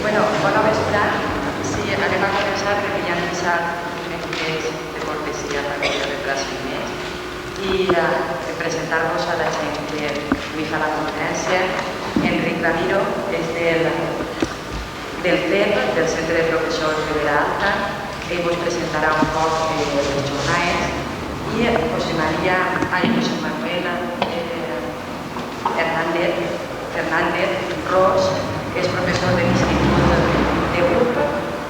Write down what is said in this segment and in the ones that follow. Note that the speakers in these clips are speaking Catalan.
Bueno, bona vesprà. Sí, anem a començar perquè ja hem deixat més de cortesia també de retràs més i presentar-vos a la gent que li fa la conferència. Enric Ramiro és del CEP, del Centre de Professors de Vera Alta. Ell vos presentarà un poc les jornades i José Manuel Fernández Ros és professor de l'Institut d'Europa,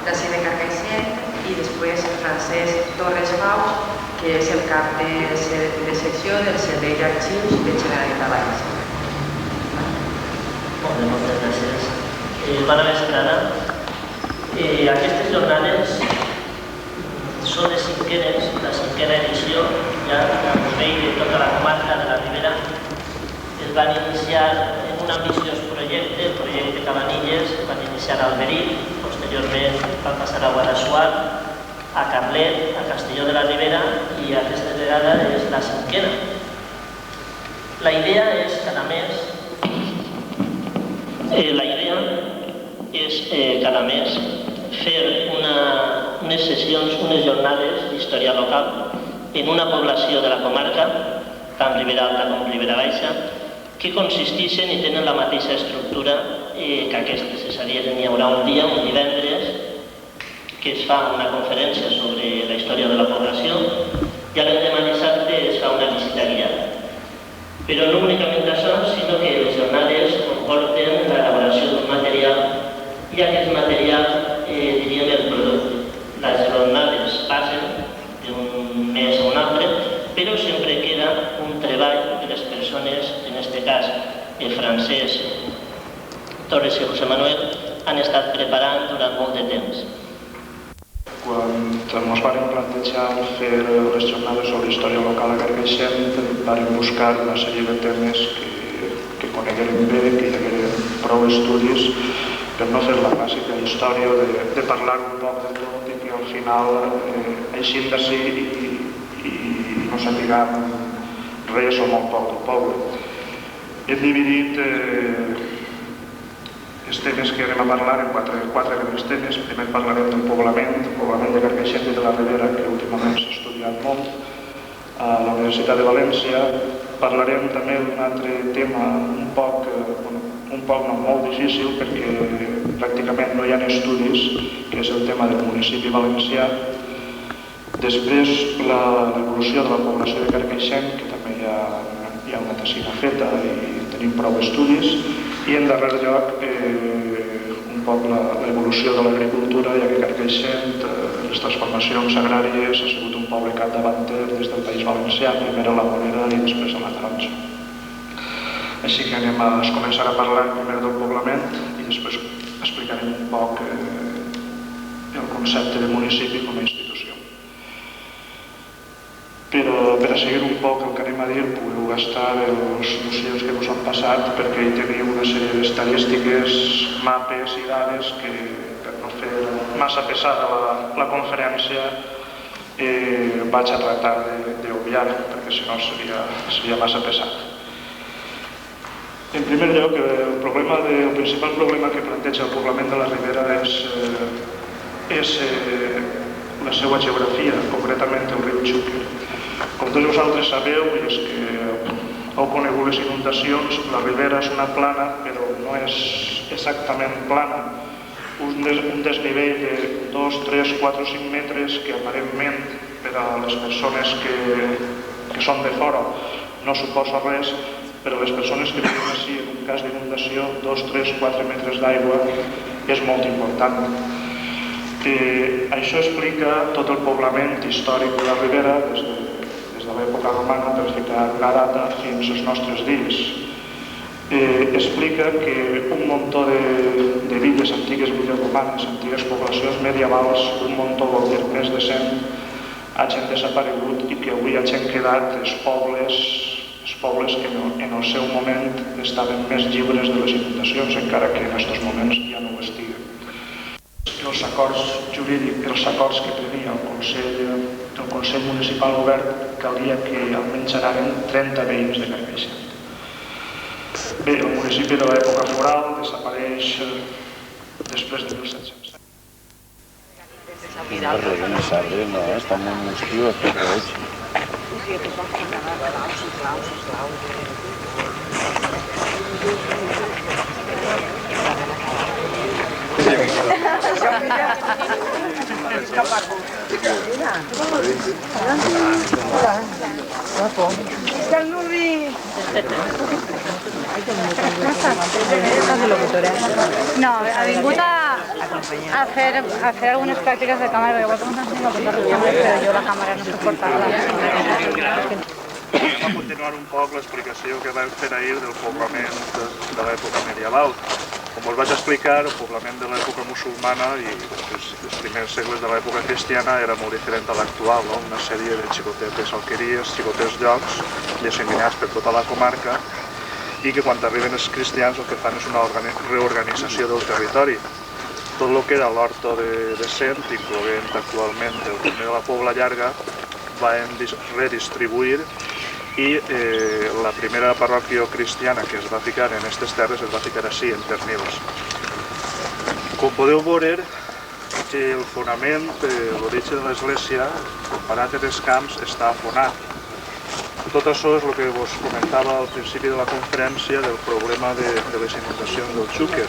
de CIDE Carcaixent, i després Francesc Torres Faus, que és el cap de secció del Servei d'Arxius de Generalitat Valenciana. Moltes gràcies. Bona vesprada. Aquestes jornades són les cinquenes, la cinquena edició, ja a nivell de tota la comarca de la Ribera. Es van iniciar en un ambiciós projecte, el projecte Cabanilles, van iniciar a Alberí, posteriorment van passar a Guadassuar, a Carlet, a Castelló de la Ribera i aquesta vegada és la cinquena. La idea és cada mes fer unes sessions, unes jornades d'història local en una població de la comarca, tant Ribera Alta com Ribera Baixa, que consisteixen i tenen la mateixa estructura que aquestes. És a dir, hi haurà un dia, un divendres, que es fa una conferència sobre la història de la població i l'endemà dissabte es fa una visita guiada. Però no únicament això, sinó que les jornades comporten l'elaboració d'un material i aquest material, diríem, el producte. Les jornades passen d'un mes a un altre, però sempre queda un treball que les persones, en aquest cas Francesc Torres i José Manuel, han estat preparant durant molt de temps. Quan ens vam plantejar fer les jornades sobre història local a Carcaixent, vam buscar una sèrie de temes que coneguérem bé, que hi hagueren prou estudis per no fer la clàssica història de parlar un poc de tot i que al final eixim d'ací i no sapiguem res o molt poc del poble. Hem dividit els temes que anem a parlar en quatre grans temes. Primer parlarem del poblament de Carcaixent i de la Ribera, que últimament s'ha estudiat molt a la Universitat de València. Parlarem també d'un altre tema un poc no, molt difícil, perquè pràcticament no hi ha estudis, que és el tema del municipi valencià. Després, l'evolució de la població de Carcaixent, que també hi ha una tesina feta i tenim prou estudis. I en darrer lloc, un poc l'evolució de l'agricultura, ja que Carcaixent, les transformacions agràries, ha sigut un poble capdavanter des del País Valencià, primer a la Monera i després a la Taronja. Així que anem a començar a parlar primer del poblament i després explicarem un poc el concepte de municipi com a institució. Però per a seguir un poc el que anem a dir, podeu gastar els dossiers que us han passat, perquè hi teniu una sèrie d'estadístiques, mapes i dades que, per no fer massa pesada la conferència, vaig a tractar d'obviar, perquè si no seria massa pesat. En primer lloc, el principal problema que planteja el poblament de la Ribera és la seva geografia, concretament el riu Xúquer. Com tots vosaltres sabeu, i és que heu conegut les inundacions, la Ribera és una plana, però no és exactament plana. Un desnivell de 2, 3, 4 o 5 metres que aparentment per a les persones que són de fora no suposa res, però les persones que viuen així, en un cas d'inundació, 2, 3, 4 metres d'aigua és molt important. Això explica tot el poblament històric de la Ribera des de l'època romana, per ficar una data, fins als nostres dies. Explica que un muntó de villes antigues, villes romanes, antigues poblacions medievals, un muntó vol dir més de 100, hagin desaparegut i que avui hagin quedat els pobles que en el seu moment estaven més lliures de les inundacions, encara que en aquests moments ja no ho estiguen. Els acords jurídics, els acords que prenia el Consell Municipal Obert, calia que almenys anaven 30 veïns de Carcaixent. Bé, el municipi de l'època foral desapareix després de 1700. Les arbres, no, estan molt musclos, però veig. No, ha vingut a fer algunes pràctiques de càmera, perquè igual que ens ensenyem a portar les càmeres, però jo la càmera no sé portar-la. Anem a continuar un poc l'explicació que vam fer ahir del poblament de l'època medieval. Com us vaig explicar, el poblament de l'època musulmana i els primers segles de l'època cristiana era molt diferent a l'actual, no? Una sèrie de xicotetes alqueries, xicotets llocs, disseminats per tota la comarca, i que quan arriben els cristians el que fan és una reorganització del territori. Tot el que era l'horta de Cent, incloent actualment el primer de la Pobla Llarga, van redistribuir i la primera parròquia cristiana que es va ficar en aquestes terres es va ficar així, en Pernils. Com podeu veure, el fonament, l'origen de l'església, comparat amb els camps, està afonat. Tot això és el que us comentava al principi de la conferència del problema de les inundacions del Xúquer.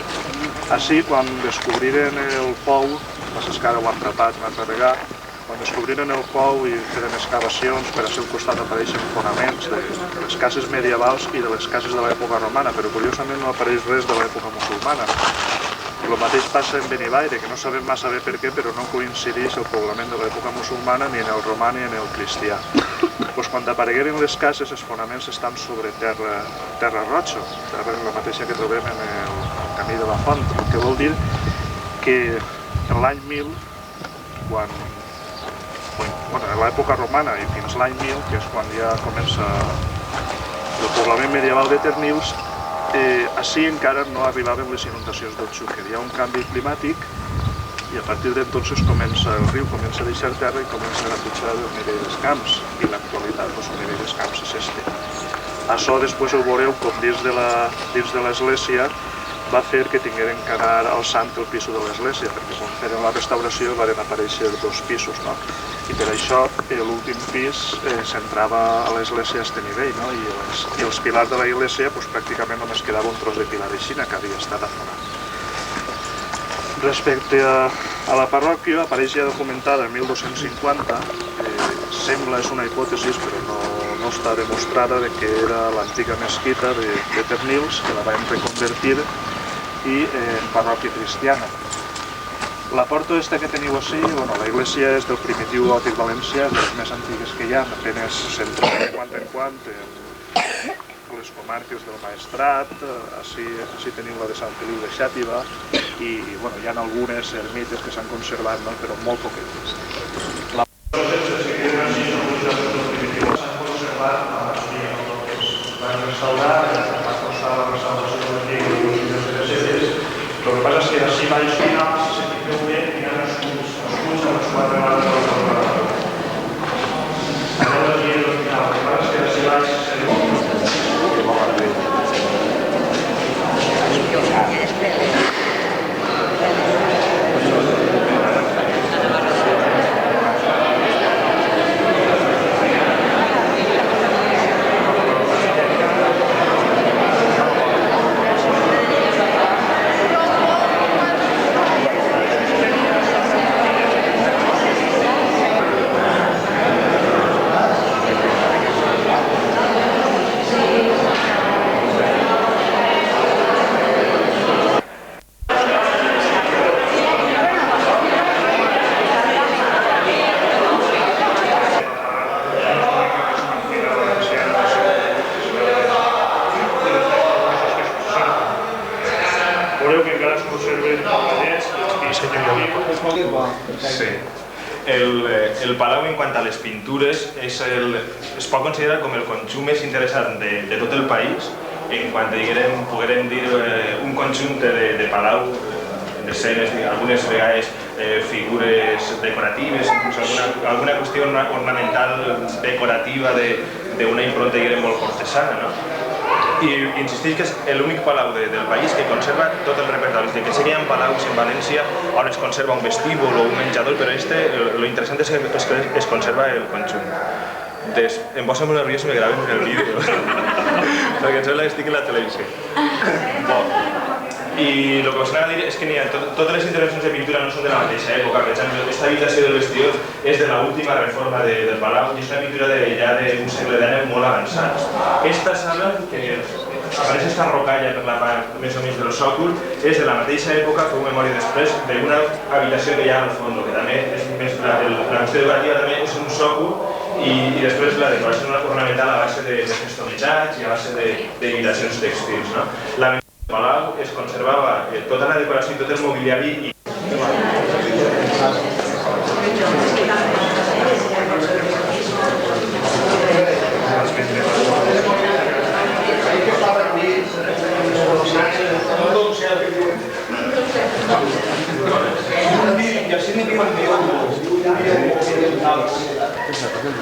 Així, quan descobriren el pou, passa que ara ho han tapat una altra vegada, quan descobriren el pou i feren excavacions per al seu costat apareixen fonaments de les cases medievals i de les cases de l'època romana, però curiosament no apareix res de l'època musulmana. El mateix passa en Benivaire, que no sabem massa bé per què, però no coincideix el poblament de l'època musulmana ni en el romà ni en el cristià. Quan aparegueren les cases, els fonaments estan sobre terra roja, la mateixa que trobem en el camí de la Font, el que vol dir que en l'any 1000, en l'època romana i fins l'any 1000, que és quan ja comença el poblament medieval de Pernils, així encara no arribaven les inundacions del Xúquer. Hi ha un canvi climàtic i a partir d'entonces el riu comença a deixar terra i comença a pujar el nivell dels camps, i l'actualitat el nivell dels camps és este. Això després ho veureu com dins de l'església va fer que tingueren que anar alçant el pis de l'església, perquè quan feren la restauració van aparèixer 2 pisos, no? I per això l'últim pis s'entrava a l'església a aquest nivell, no? I els pilars de l'església pràcticament només quedava un tros de pilar de Xina que havia estat afonat. Respecte a la parròquia, apareix ja documentada en 1250, sembla, és una hipòtesi, però no està demostrada, que era l'antiga mesquita de Pernils, que la van reconvertir i en parròquia cristiana. La porta que teniu així, la iglesia és del primitiu gòtic valencià, és de les més antigues que hi ha, apenas s'entra de quan en quan en les comarques del Maestrat, així teniu la de Sant Feliu de Xàtiva, i hi ha algunes ermites que s'han conservat, però molt poquetes. Van restaurar, va costar la restauració de el que passa és que així baix final, si se fixeu bé, hi ha escuts a les 4 vegades de la torre. Allò aquí és el final, el que passa és que així baix El palau, en quant a les pintures, es pot considerar com el conjunt més interessant de tot el país, en quant poguérem dir un conjunt de palau, d'escenes, algunes vegades figures decoratives, inclús alguna qüestió ornamental decorativa d'una impronta molt cortesana, no? I insisteix que és l'únic palau del país que conserva tot el repertori. Que sé que hi ha palaus en València on es conserva un vestíbul o un menjador, però lo interessant és que es conserva el conjunt. Em posa molt nerviós si me graven el vídeo, perquè em sembla que estic en la televisió. I el que us anava a dir és que totes les intervencions de pintura no són de la mateixa època. Per exemple, aquesta habitació del vestidor és de l'última reforma del palau i és una pintura ja d'un segle XIX molt avançat. Esta sala, que apareix esta rocalla per la part més o menys del sòcol, és de la mateixa època, feu memòria després, d'una habitació que hi ha al fons, que també és més... La qüestió decorativa també és un sòcol i després la decoració ornamental a base de festonejats i a base d'imitacions tèxtils. El palau es conservava tota la decoració i tot el mobiliari i...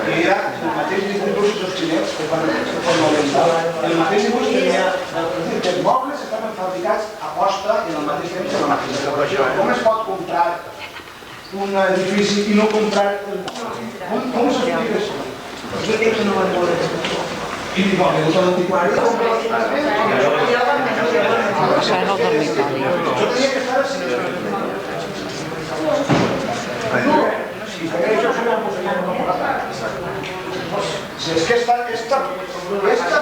I era el mateix dibuix dels xinets que van fomentar. El mateix dibuix tenia els mobles estaven fabricats a posta i en el mateix temps de la màquina. Com es pot comprar un edifici i no comprar... Com s'explica això? Jo dic que no van voler. I dic, bueno, és l'antiquari. Això és el dormitori. Jo tenia que estar així. Si això se m'ha posat com la part. Si és que esta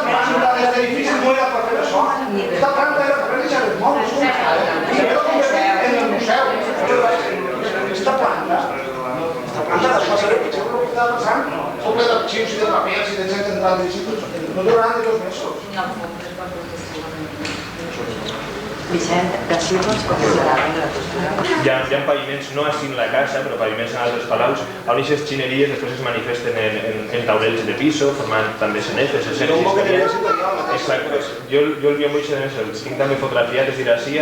planta d'edifici no era per fer això. Esta planta era per fer els mobles. I era convertir en el museu. Esta planta les passaré pitjor que el que estava passant. Fou ple d'arxius i de papers i de gent entrant d'instituts. No duraran de 2 mesos. Vicent, decir-nos com serà la postura. Hi ha paviments, no així en la casa, però paviments en altres palaus, on aquestes xineries després es manifesten en taulells de piso, formant també cenefes, escenes històriques. Exacte. Jo el vio molt xenès, el tinc també fotografiat, és dir, així...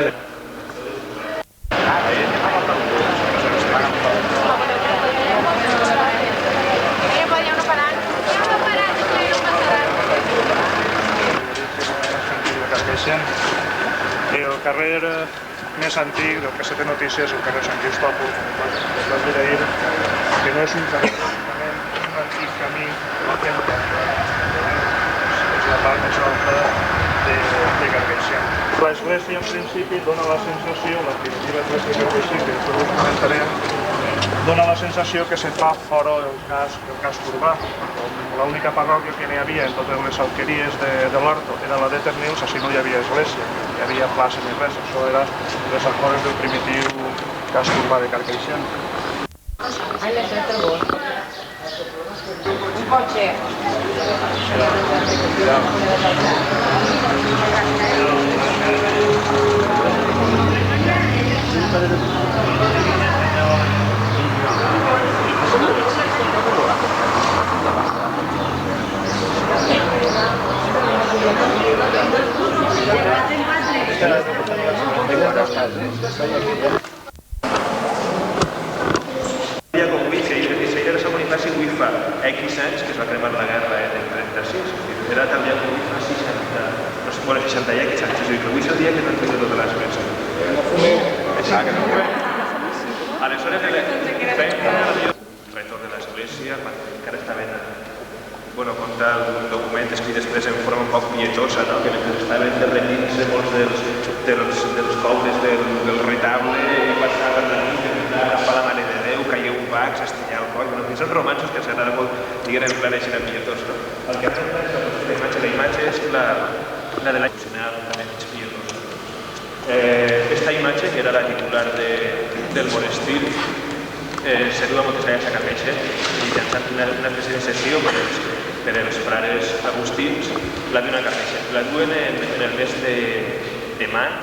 El carrer més antic del que se té notícies és el carrer Sant Cristòfol, com es va dir ahir, que no és un carrer, simplement un antic camí que és la part més alta de Carcaixent. L'església, en principi, dona la sensació, la primitiva església de Carcaixent, que després us comentarem, dona la sensació que se fa fora el casc urbà. L'única parròquia que n'hi havia en totes les alqueries de l'Horto era la de Ternils, així no hi havia església, no hi havia plaça ni res, això era les afores del primitiu casc urbà de Carcaixent. Ai, l'he tret el gos. Un cotxe. X anys que es va cremar la guerra del 36, era també el Wifa 60, no sé, bueno, 60 i X anys, és a dir, que el Wifa dia que no han fet tota l'església. Aleshores, el retorn de l'església, encara estaven, bueno, conta un document escrit després en forma un poc pietosa, no? Que estaven derretint-se molts dels cobles del retable i passaven la nit, agafar la Mare de Déu, caia un bac, s'estinyar el coll, bueno, fins als romansos que els agrada molt digueren en plan eixen pietós, no? El que ha la imatge és la de l'any nacional, també mig pietosa. Esta imatge, que era la titular del monestir, se du a moltes vegades a Carcaixent mitjançant una espècie de sessió per els frares agustins, la duen a Carcaixent. La duen en el mes de maig